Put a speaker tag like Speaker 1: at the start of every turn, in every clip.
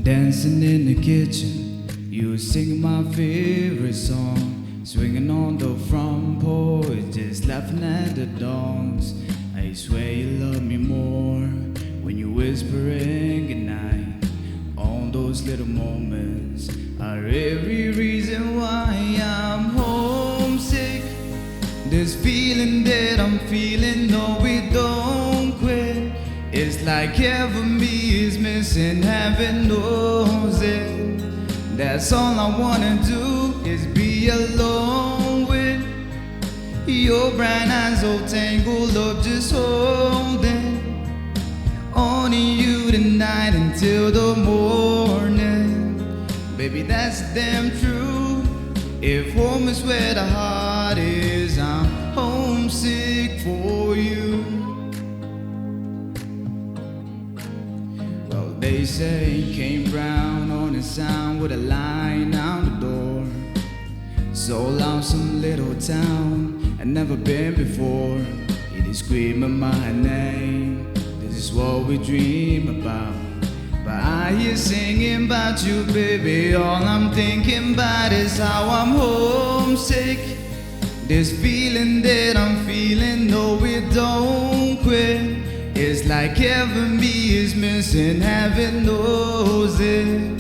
Speaker 1: Dancing in the kitchen, you sing my favorite song, swinging on the front porch, just laughing at the dogs. I swear you love me more when you whispering goodnight. All those little moments are every reason why I'm homesick. This feeling that I'm feeling, no, we don't quit. It's like heaven me is missing, heaven knows it. That's all I wanna do is be alone with your brown eyes all tangled up, just holding only you tonight until the morning. Baby, that's damn true. If home is where the heart is, I'm homesick for you. Well, they say he came round on his sound with a line out the door. So lonesome little town, I'd never been before. He is screaming my name, this is what we dream about. But I hear singing about you, baby. All I'm thinking about is how I'm homesick. This feeling that I'm feeling, no, it don't quit. It's like heaven me is missing, heaven knows it.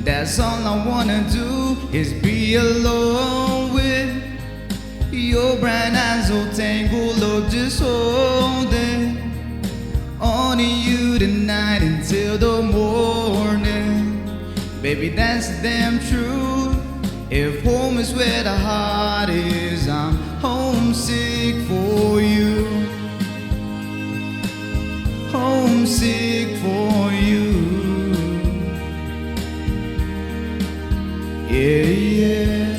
Speaker 1: That's all I wanna do is be alone with your brown eyes all tangled up, just holding only you tonight until the morning. Baby, that's damn true. If home is where the heart is, I'm homesick for you. Homesick for you. Yeah, yeah.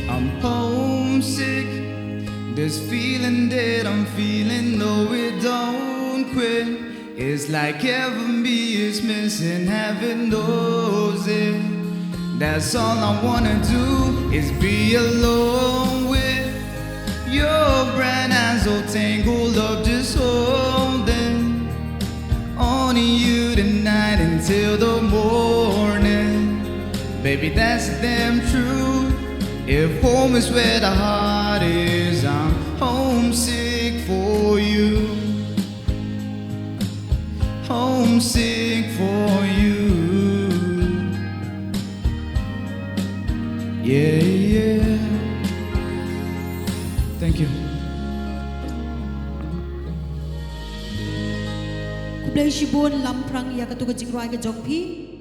Speaker 1: I'm homesick. This feeling that I'm feeling, no, it don't quit. It's like heaven me is missing, heaven knows it. That's all I wanna do is be alone with your brown eyes all tangled up, just holding only you tonight until the morning. Baby, that's damn true. If home is where the heart is, I'm homesick for you. Homesick for you. Yeah, yeah. Thank you.
Speaker 2: Kublai shibun Lamphrang ya katu ka jingrai ka jong phi.